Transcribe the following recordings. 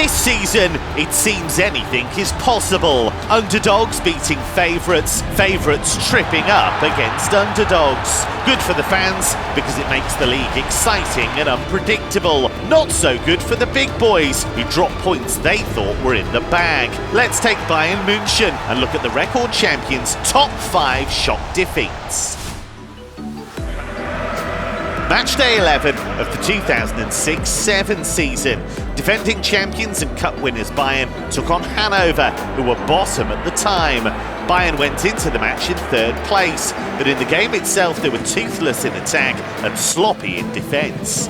This season, it seems anything is possible. Underdogs beating favourites, favourites tripping up against underdogs. Good for the fans because it makes the league exciting and unpredictable. Not so good for the big boys who dropped points they thought were in the bag. Let's take Bayern München and look at the record champions' top 5 shock defeats. Matchday 11 of the 2006-07 season. Defending champions and cup winners Bayern took on Hanover, who were bottom at the time. Bayern went into the match in 3rd place, but in the game itself they were toothless in attack and sloppy in defence.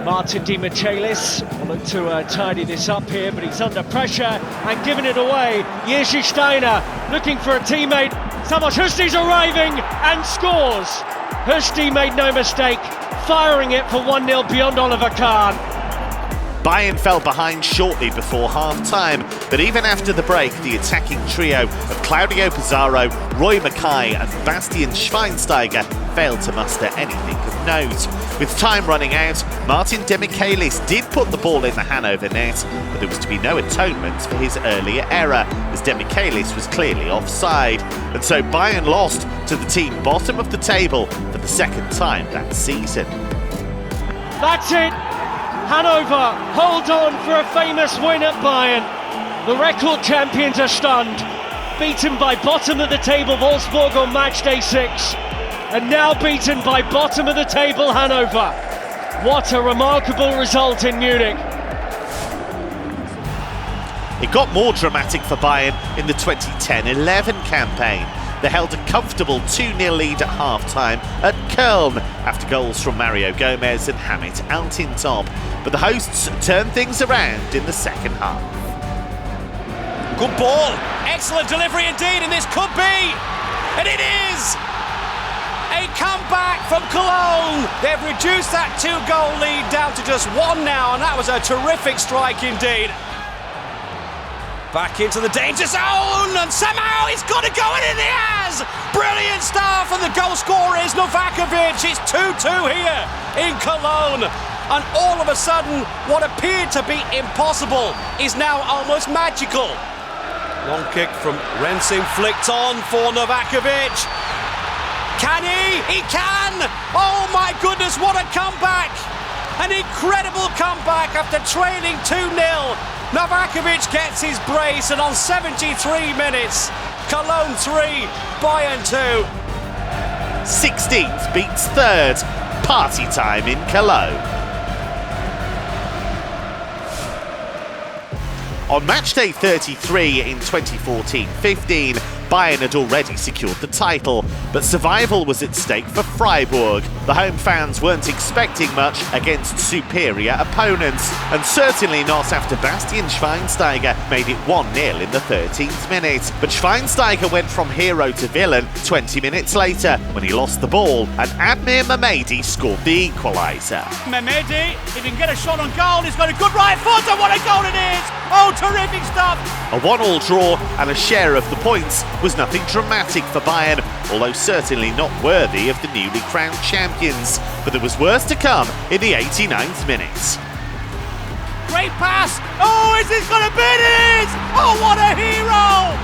Martin Di Michelis will look to tidy this up here, but he's under pressure and giving it away. Jerzy Steiner looking for a teammate. Samoš Husti's arriving and scores. Husti made no mistake, firing it for 1-0 beyond Oliver Kahn. Bayern fell behind shortly before half-time, but even after the break, the attacking trio of Claudio Pizarro, Roy Mackay and Bastian Schweinsteiger failed to muster anything of note. With time running out, Martin De Michelis did put the ball in the Hanover net, but there was to be no atonement for his earlier error, as De Michelis was clearly offside. And so Bayern lost to the team bottom of the table for the second time that season. That's it! Hanover hold on for a famous win at Bayern. The record champions are stunned, beaten by bottom of the table Wolfsburg on match day 6, and now beaten by bottom of the table Hanover. What a remarkable result in Munich. It got more dramatic for Bayern in the 2010-11 campaign. They held a comfortable 2-0 lead at half-time at Köln after goals from Mario Gomez and Hamit Altintop. But the hosts turned things around in the second half. Good ball, excellent delivery indeed, and this could be, and it is! A comeback from Cologne. They've reduced that 2-goal lead down to just 1 now, and that was a terrific strike indeed. Back into the danger zone, and somehow he's got to go, and he has! Brilliant stuff, and the goal scorer is Novakovic. It's 2-2 here in Cologne. And all of a sudden, what appeared to be impossible is now almost magical. Long kick from Rensing, flicked on for Novakovic. Can he? He can! Oh my goodness, what a comeback! An incredible comeback after trailing 2-0. Novakovic gets his brace, and on 73 minutes, Cologne 3, Bayern 2. 16th beats 3rd. Party time in Cologne. On matchday 33 in 2014-15, Bayern had already secured the title, but survival was at stake for Freiburg. The home fans weren't expecting much against superior opponents, and certainly not after Bastian Schweinsteiger made it 1-0 in the 13th minute. But Schweinsteiger went from hero to villain 20 minutes later when he lost the ball, and Admir Mehmedi scored the equaliser. Mehmedi, if he can get a shot on goal, he's got a good right foot, and what a goal it is! Oh, terrific stuff! A 1-1 draw and a share of the points was nothing dramatic for Bayern, although certainly not worthy of the newly crowned champions. But there was worse to come in the 89th minute. Great pass! Oh, is this going to be it? Oh, what a hero!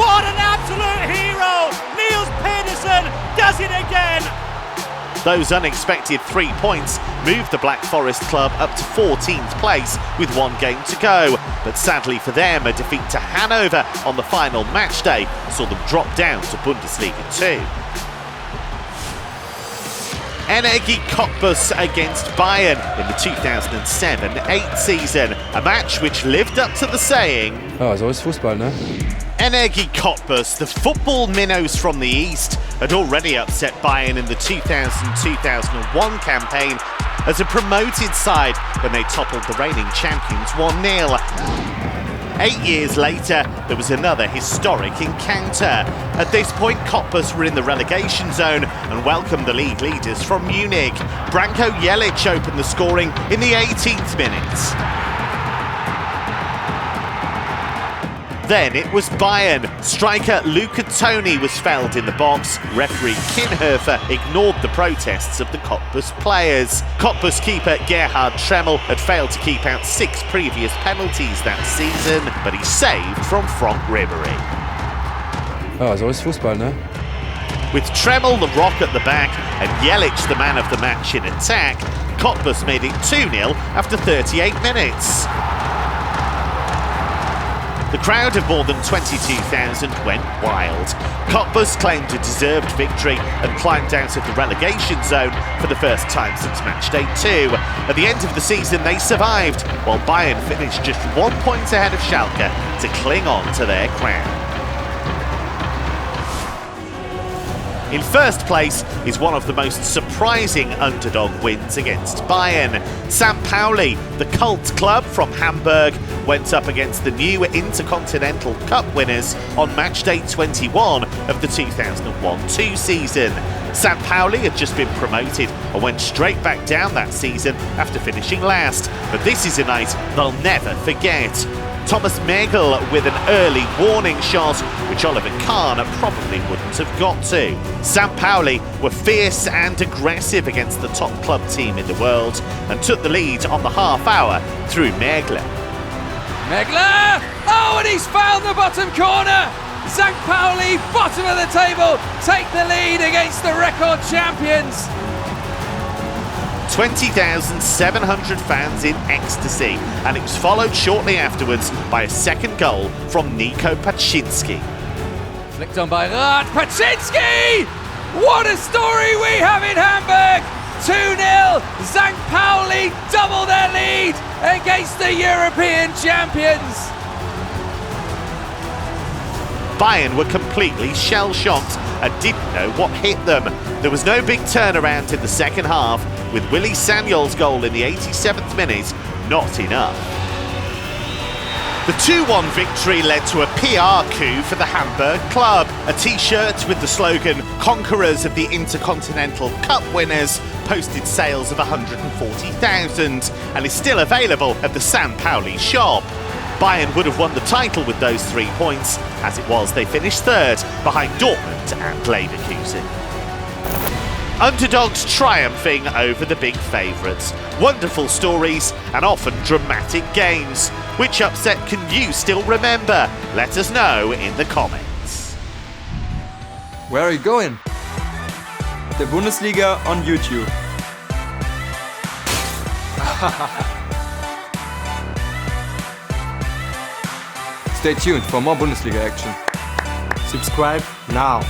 What an absolute hero! Niels Pedersen does it again! Those unexpected 3 points moved the Black Forest club up to 14th place with 1 game to go. But sadly for them, a defeat to Hanover on the final match day saw them drop down to Bundesliga 2. Energie Cottbus against Bayern in the 2007-8 season, a match which lived up to the saying, oh, so ist Fußball, ne? Energie Cottbus, the football minnows from the east, had already upset Bayern in the 2000-2001 campaign as a promoted side when they toppled the reigning champions 1-0. 8 years later, there was another historic encounter. At this point, Cottbus were in the relegation zone and welcomed the league leaders from Munich. Branko Jelic opened the scoring in the 18th minute. then it was Bayern. Striker Luca Toni was felled in the box. Referee Hanover ignored the protests of the Cottbus players. Cottbus keeper Gerhard Tremmel had failed to keep out 6 previous penalties that season, but he saved from Frank Ribery. Ja, so ist Fußball, ne? With Tremmel the rock at the back and Jelic the man of the match in attack, Cottbus made it 2-0 after 38 minutes. The crowd of more than 22,000 went wild. Cottbus claimed a deserved victory and climbed out of the relegation zone for the first time since matchday 2. At the end of the season they survived, while Bayern finished just 1 point ahead of Schalke to cling on to their crown. In first place is one of the most surprising underdog wins against Bayern. St. Pauli, the cult club from Hamburg, went up against the new Intercontinental Cup winners on matchday 21 of the 2001-2 season. St. Pauli had just been promoted and went straight back down that season after finishing last, but this is a night they'll never forget. Thomas Megel with an early warning shot, which Oliver Kahn probably wouldn't have got to. St. Pauli were fierce and aggressive against the top club team in the world and took the lead on the half hour through Megler. Megler! Oh, and he's found the bottom corner! St. Pauli, bottom of the table, take the lead against the record champions. 20,700 fans in ecstasy, and it was followed shortly afterwards by a second goal from Nico Paczynski. Flicked on by Rad Paczynski! What a story we have in Hamburg! 2-0, St. Pauli double their lead against the European champions. Bayern were completely shell-shocked and didn't know what hit them. There was no big turnaround in the second half, with Willy Sagnol's goal in the 87th minute not enough. The 2-1 victory led to a PR coup for the Hamburg club. A t-shirt with the slogan "Conquerors of the Intercontinental Cup Winners" posted sales of 140,000 and is still available at the St. Pauli shop. Bayern would have won the title with those 3 points. As it was, they finished third behind Dortmund and Leverkusen. Underdogs triumphing over the big favourites. Wonderful stories and often dramatic games. Which upset can you still remember? Let us know in the comments. Where are you going? The Bundesliga on YouTube. Stay tuned for more Bundesliga action. Subscribe now.